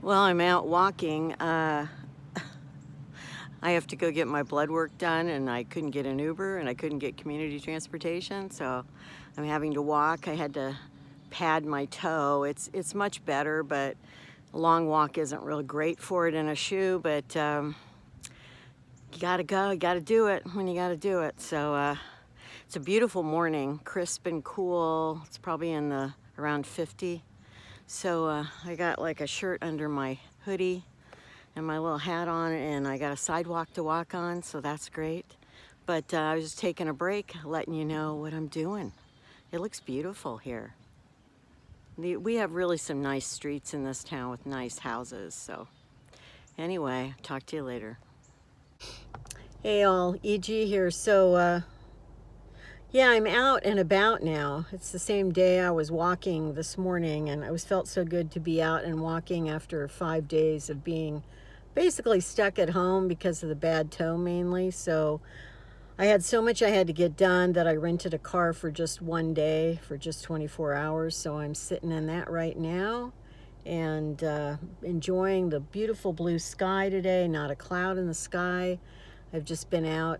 Well, I'm out walking. I have to go get my blood work done, and I couldn't get an Uber, and I couldn't get community transportation, so I'm having to walk. I had to pad my toe. It's much better, but a long walk isn't real great for it in a shoe, but you gotta go, you gotta do it when you gotta do it. So it's a beautiful morning, crisp and cool. It's probably in the around 50. So I got like a shirt under my hoodie and my little hat on, and I got a sidewalk to walk on, so that's great. But I was just taking a break, letting you know what I'm doing. It looks beautiful here. We have really some nice streets in this town with nice houses, so anyway, talk to you later. Hey all, EG here. So yeah, I'm out and about now. It's the same day I was walking this morning, and felt so good to be out and walking after 5 days of being basically stuck at home because of the bad toe mainly. So I had so much I had to get done that I rented a car for just one day, for just 24 hours. So I'm sitting in that right now and enjoying the beautiful blue sky today, not a cloud in the sky. I've just been out,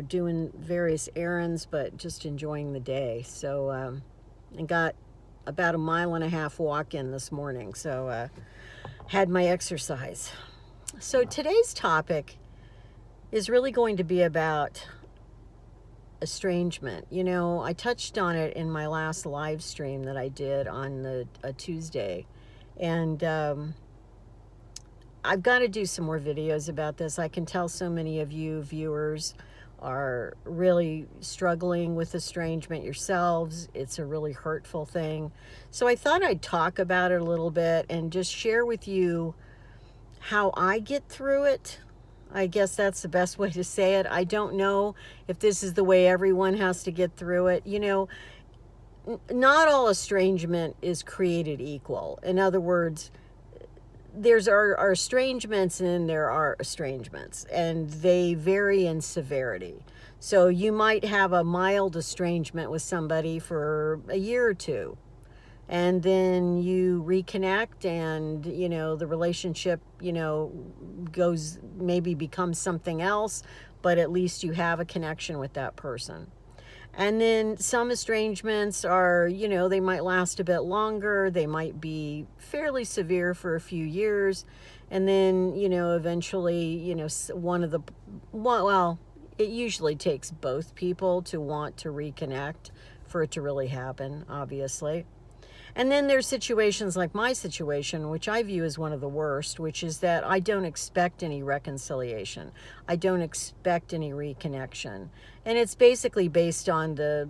doing various errands, but just enjoying the day. So I got about a 1.5 mile walk in this morning. So had my exercise. So today's topic is really going to be about estrangement. I touched on it in my last live stream that I did on a Tuesday. And I've got to do some more videos about this. I can tell so many of you viewers are really struggling with estrangement yourselves. It's a really hurtful thing. So I thought I'd talk about it a little bit and just share with you how I get through it. I guess that's the best way to say it. I don't know if this is the way everyone has to get through it. Not all estrangement is created equal. In other words, there's our estrangements and there are estrangements, and they vary in severity. So you might have a mild estrangement with somebody for a year or two, and then you reconnect, and the relationship goes, maybe becomes something else, but at least you have a connection with that person. And then some estrangements are, they might last a bit longer. They might be fairly severe for a few years. And then, eventually, well, it usually takes both people to want to reconnect for it to really happen, obviously. And then there's situations like my situation, which I view as one of the worst, which is that I don't expect any reconciliation. I don't expect any reconnection. And it's basically based on the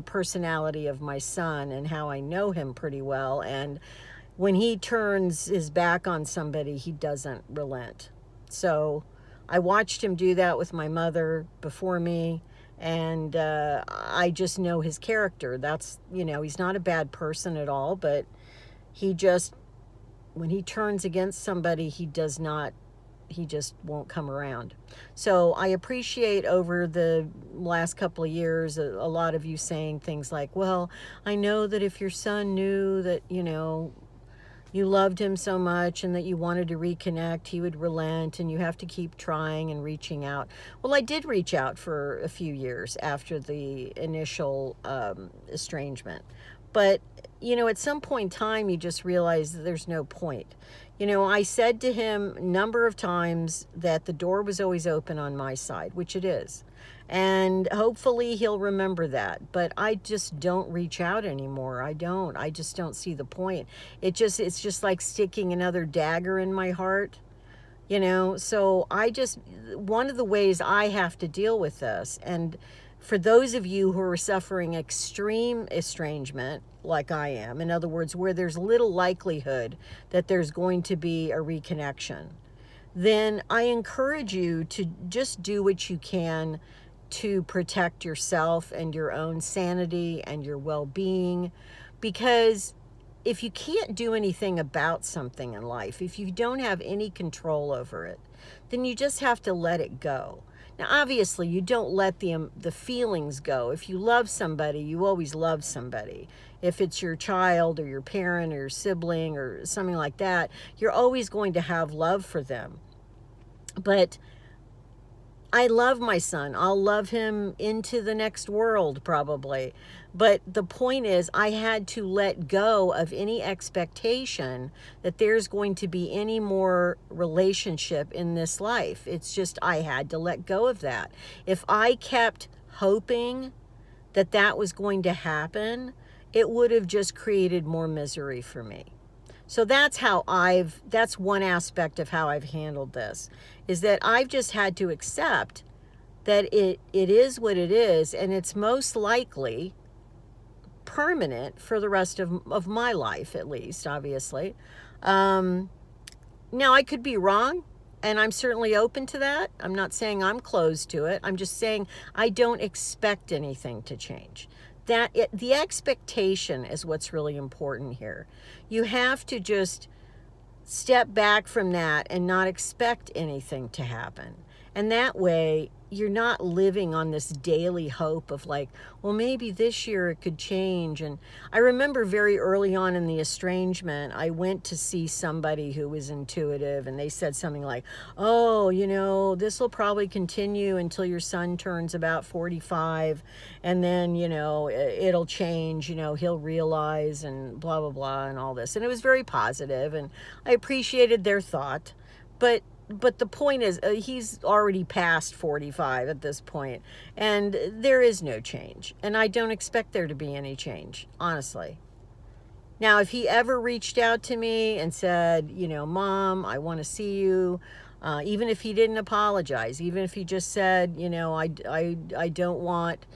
personality of my son and how I know him pretty well. And when he turns his back on somebody, he doesn't relent. So I watched him do that with my mother before me. And I just know his character. That's, he's not a bad person at all, but when he turns against somebody, he just won't come around. So I appreciate over the last couple of years, a lot of you saying things like, well, I know that if your son knew that, you loved him so much and that you wanted to reconnect, he would relent, and you have to keep trying and reaching out. Well, I did reach out for a few years after the initial estrangement. But, at some point in time, you just realize that there's no point. I said to him a number of times that the door was always open on my side, which it is. And hopefully he'll remember that. But I just don't reach out anymore. I just don't see the point. It's just like sticking another dagger in my heart. So one of the ways I have to deal with this, and for those of you who are suffering extreme estrangement, like I am, in other words, where there's little likelihood that there's going to be a reconnection, then I encourage you to just do what you can to protect yourself and your own sanity and your well-being. Because if you can't do anything about something in life, if you don't have any control over it, then you just have to let it go. Now, obviously, you don't let the feelings go. If you love somebody, you always love somebody. If it's your child or your parent or your sibling or something like that, you're always going to have love for them. But I love my son. I'll love him into the next world, probably. But the point is, I had to let go of any expectation that there's going to be any more relationship in this life. It's just, I had to let go of that. If I kept hoping that that was going to happen, it would have just created more misery for me. So that's one aspect of how I've handled this, is that I've just had to accept that it is what it is, and it's most likely permanent for the rest of my life, at least, obviously. Now, I could be wrong, and I'm certainly open to that. I'm not saying I'm closed to it. I'm just saying I don't expect anything to change. The expectation is what's really important here. You have to just step back from that and not expect anything to happen. And that way, you're not living on this daily hope of like, well, maybe this year it could change. And I remember very early on in the estrangement, I went to see somebody who was intuitive, and they said something like, oh, this will probably continue until your son turns about 45, and then, it'll change, he'll realize, and blah, blah, blah, and all this. And it was very positive, and I appreciated their thought. But the point is, he's already past 45 at this point, and there is no change. And I don't expect there to be any change, honestly. Now, if he ever reached out to me and said, Mom, I want to see you, even if he didn't apologize, even if he just said, I don't want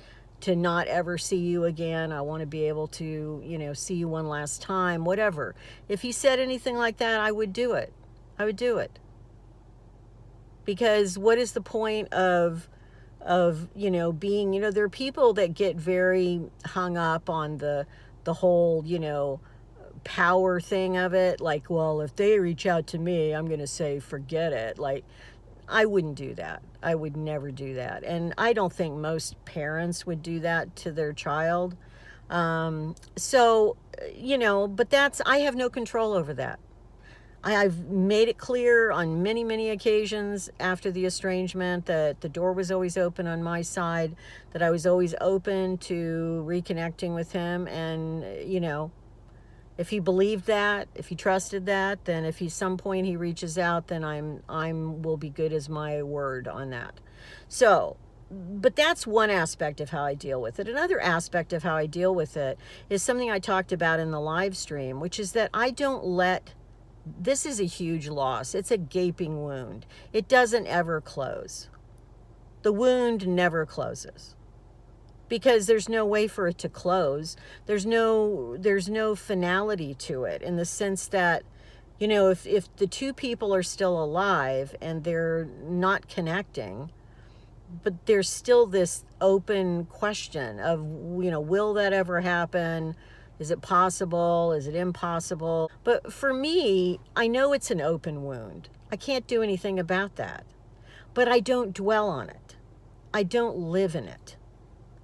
to not ever see you again. I want to be able to, see you one last time, whatever. If he said anything like that, I would do it. I would do it. Because what is the point of being, there are people that get very hung up on the whole, power thing of it. Like, well, if they reach out to me, I'm going to say, forget it. Like, I wouldn't do that. I would never do that. And I don't think most parents would do that to their child. But I have no control over that. I've made it clear on many, many occasions after the estrangement that the door was always open on my side, that I was always open to reconnecting with him. And, if he believed that, if he trusted that, then if some point he reaches out, then I'm will be good as my word on that. So, but that's one aspect of how I deal with it. Another aspect of how I deal with it is something I talked about in the live stream, which is that I don't let. This is a huge loss. It's a gaping wound. It doesn't ever close. The wound never closes because there's no way for it to close. There's no finality to it, in the sense that, if the two people are still alive and they're not connecting, but there's still this open question of, will that ever happen? Is it possible? Is it impossible? But for me, I know it's an open wound. I can't do anything about that. But I don't dwell on it. I don't live in it.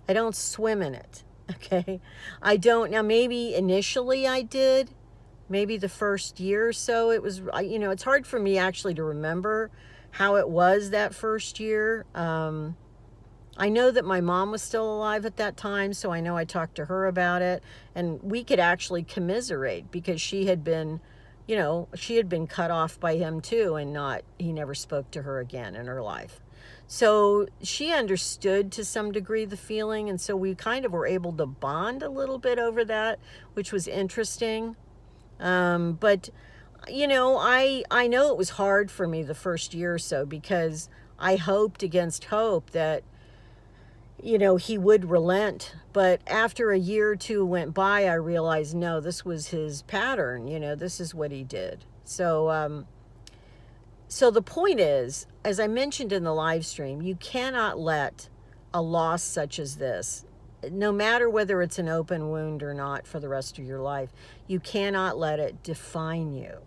I don't swim in it. Okay? I don't. Now, maybe initially I did. Maybe the first year or so it was, it's hard for me actually to remember how it was that first year. I know that my mom was still alive at that time, so I know I talked to her about it, and we could actually commiserate because she had been cut off by him too, and he never spoke to her again in her life. So she understood to some degree the feeling, and so we kind of were able to bond a little bit over that, which was interesting. But I know it was hard for me the first year or so, because I hoped against hope that he would relent. But after a year or two went by, I realized, no, this was his pattern. This is what he did. So the point is, as I mentioned in the live stream, you cannot let a loss such as this, no matter whether it's an open wound or not, for the rest of your life, you cannot let it define you.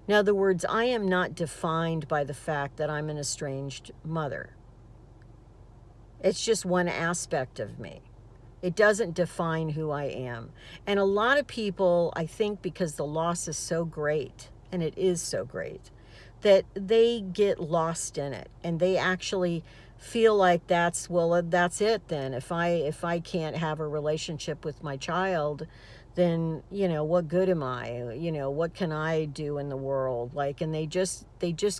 In other words, I am not defined by the fact that I'm an estranged mother. It's just one aspect of me. It doesn't define who I am. And a lot of people, I think because the loss is so great, and it is so great, that they get lost in it, and they actually feel like that's it then. If I can't have a relationship with my child, then what good am I? What can I do in the world? Like, and they just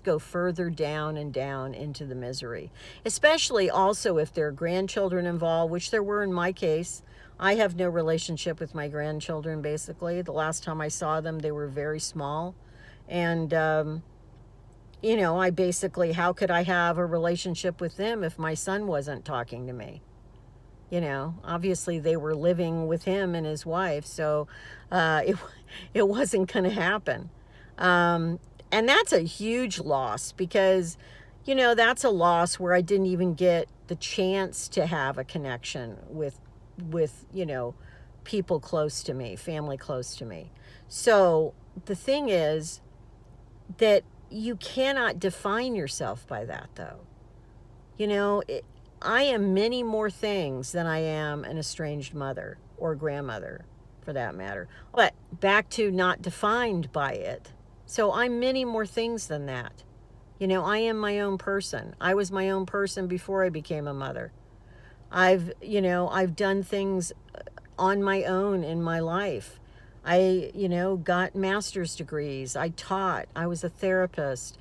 go further down and down into the misery. Especially also if there are grandchildren involved, which there were in my case. I have no relationship with my grandchildren. Basically, the last time I saw them, they were very small, and I basically, how could I have a relationship with them if my son wasn't talking to me? Obviously they were living with him and his wife, so it wasn't going to happen. And that's a huge loss, because, that's a loss where I didn't even get the chance to have a connection with people close to me, family close to me. So the thing is that you cannot define yourself by that, though. I am many more things than I am an estranged mother or grandmother, for that matter. But back to not defined by it. So I'm many more things than that. I am my own person. I was my own person before I became a mother. I've done things on my own in my life. I, got master's degrees. I taught. I was a therapist.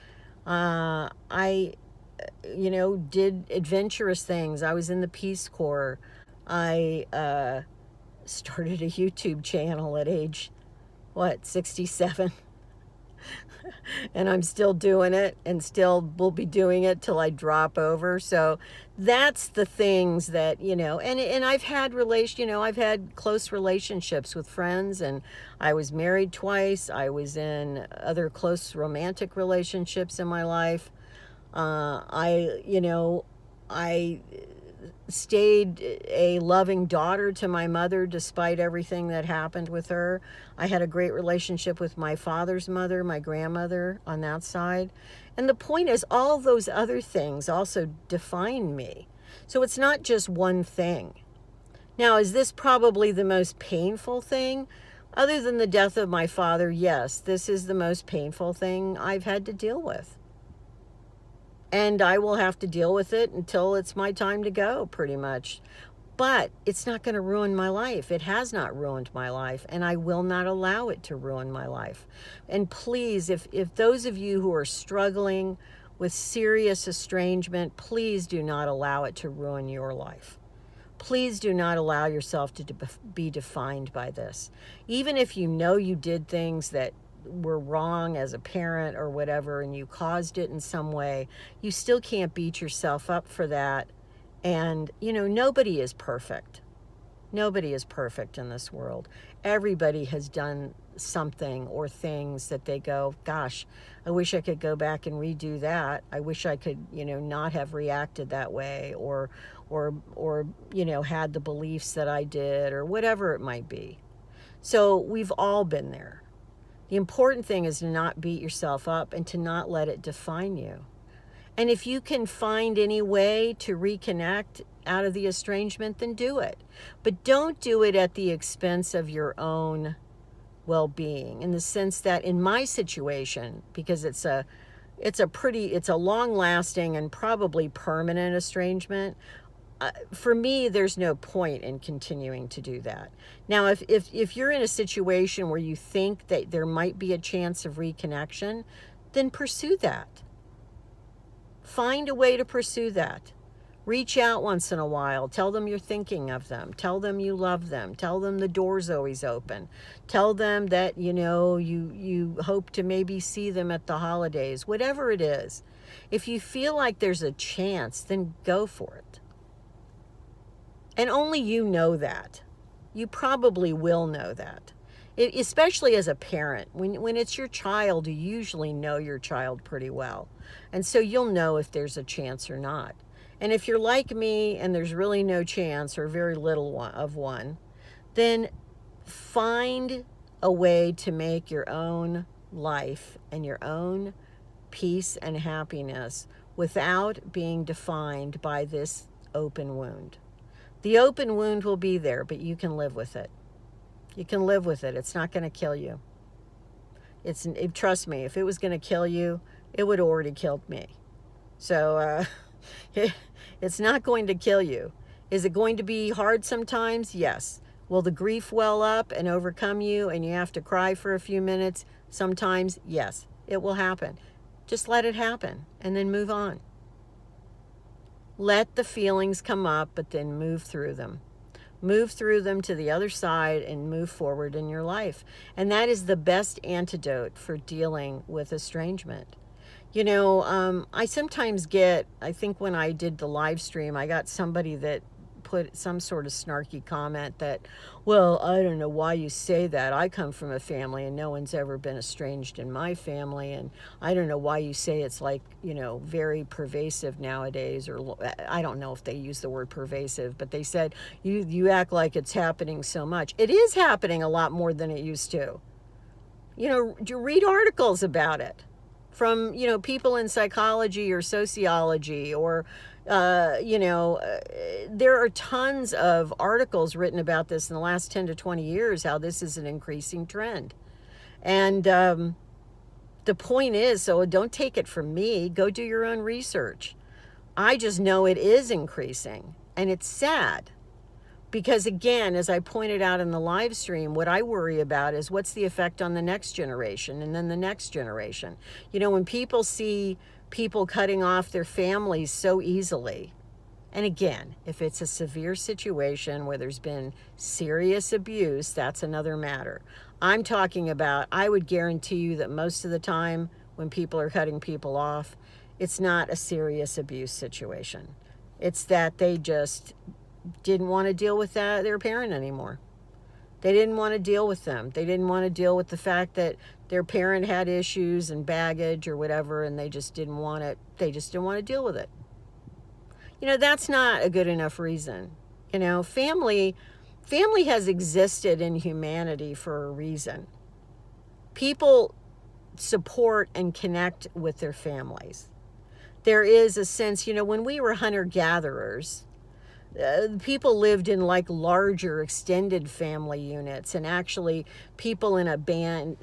I did adventurous things. I was in the Peace Corps. I started a YouTube channel at age, 67? And I'm still doing it, and still will be doing it till I drop over. So that's the things that, and I've had I've had close relationships with friends, and I was married twice. I was in other close romantic relationships in my life. I stayed a loving daughter to my mother despite everything that happened with her. I had a great relationship with my father's mother, my grandmother, on that side. And the point is, all those other things also define me. So it's not just one thing. Now, is this probably the most painful thing? Other than the death of my father, yes, this is the most painful thing I've had to deal with. And I will have to deal with it until it's my time to go, pretty much. But it's not going to ruin my life. It has not ruined my life, and I will not allow it to ruin my life. And please, if those of you who are struggling with serious estrangement, please do not allow it to ruin your life. Please do not allow yourself to be defined by this. Even if you did things that were wrong as a parent or whatever, and you caused it in some way, you still can't beat yourself up for that. And nobody is perfect. Nobody is perfect in this world. Everybody has done something or things that they go, gosh, I wish I could go back and redo that. I wish I could not have reacted that way, or had the beliefs that I did, or whatever it might be. So we've all been there. The important thing is to not beat yourself up and to not let it define you. And if you can find any way to reconnect out of the estrangement, then do it. But don't do it at the expense of your own well-being, in the sense that in my situation, because it's a long-lasting and probably permanent estrangement, for me, there's no point in continuing to do that. Now, if you're in a situation where you think that there might be a chance of reconnection, then pursue that. Find a way to pursue that. Reach out once in a while. Tell them you're thinking of them. Tell them you love them. Tell them the door's always open. Tell them that, you hope to maybe see them at the holidays. Whatever it is. If you feel like there's a chance, then go for it. And only you know that. You probably will know that. Especially as a parent. When it's your child, you usually know your child pretty well. And so you'll know if there's a chance or not. And if you're like me and there's really no chance, or very little of one, then find a way to make your own life and your own peace and happiness without being defined by this open wound. The open wound will be there, but you can live with it. You can live with it. It's not going to kill you. Trust me, if it was going to kill you, it would have already killed me. So it's not going to kill you. Is it going to be hard sometimes? Yes. Will the grief well up and overcome you and you have to cry for a few minutes? Sometimes, yes, it will happen. Just let it happen and then move on. Let the feelings come up, but then move through them. Move through them to the other side and move forward in your life. And that is the best antidote for dealing with estrangement. You know, I sometimes get, I think when I did the live stream, I got somebody that put some sort of snarky comment that, well, I don't know why you say that. I come from a family and no one's ever been estranged in my family. And I don't know why you say it's like, you know, very pervasive nowadays, or I don't know if they use the word pervasive, but they said, you act like it's happening so much. It is happening a lot more than it used to. You know, you read articles about it from, you know, people in psychology or sociology or, there are tons of articles written about this in the last 10 to 20 years, how this is an increasing trend. And the point is, so don't take it from me, go do your own research. I just know it is increasing, and it's sad. Because again, as I pointed out in the live stream, what I worry about is what's the effect on the next generation and then the next generation. You know, when people see people cutting off their families so easily, and again, if it's a severe situation where there's been serious abuse, that's another matter. I'm talking about, I would guarantee you that most of the time when people are cutting people off, it's not a serious abuse situation. It's that they just didn't want to deal with their parent anymore. They didn't want to deal with them. They didn't want to deal with the fact that their parent had issues and baggage or whatever, and they just didn't want it. They just didn't want to deal with it. You know, that's not a good enough reason. You know, family has existed in humanity for a reason. People support and connect with their families. There is a sense, you know, when we were hunter-gatherers, people lived in like larger extended family units, and actually people in a band,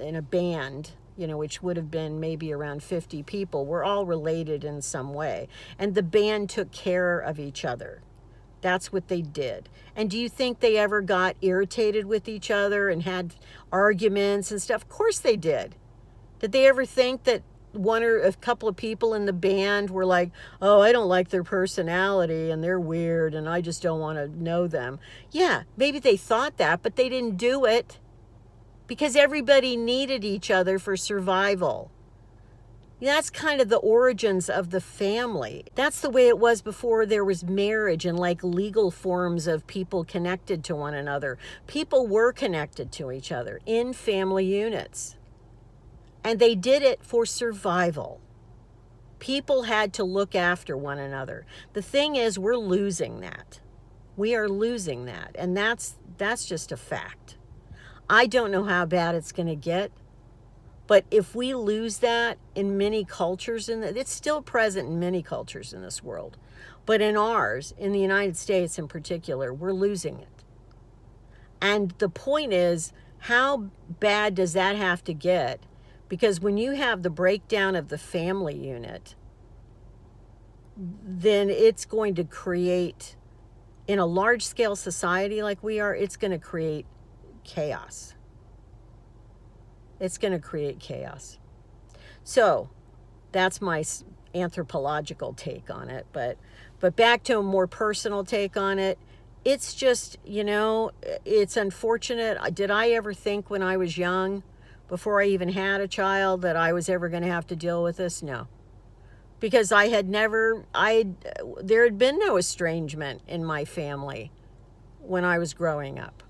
you know, which would have been maybe around 50 people, were all related in some way. And the band took care of each other. That's what they did. And do you think they ever got irritated with each other and had arguments and stuff? Of course they did. Did they ever think that one or a couple of people in the band were like, oh, I don't like their personality and they're weird and I just don't want to know them? Yeah, maybe they thought that, but they didn't do it because everybody needed each other for survival. That's kind of the origins of the family. That's the way it was before there was marriage and like legal forms of people connected to one another. People were connected to each other in family units. And they did it for survival. People had to look after one another. The thing is, we're losing that. We are losing that. And that's just a fact. I don't know how bad it's going to get. But if we lose that in many cultures, it's still present in many cultures in this world. But in ours, in the United States in particular, we're losing it. And the point is, how bad does that have to get? Because when you have the breakdown of the family unit, then it's going to create, in a large-scale society like we are, it's going to create chaos. It's going to create chaos. So that's my anthropological take on it. But back to a more personal take on it, it's just, you know, it's unfortunate. Did I ever think when I was young, before I even had a child, that I was ever going to have to deal with this? No. Because there had been no estrangement in my family when I was growing up.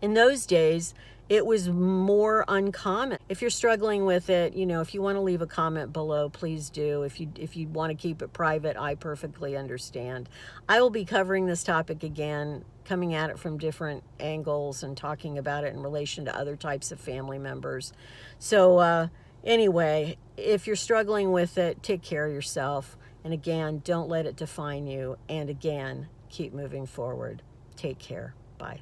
In those days, it was more uncommon. If you're struggling with it, you know, if you want to leave a comment below, please do. If you want to keep it private, I perfectly understand. I will be covering this topic again, coming at it from different angles and talking about it in relation to other types of family members. So anyway, if you're struggling with it, take care of yourself. And again, don't let it define you. And again, keep moving forward. Take care. Bye.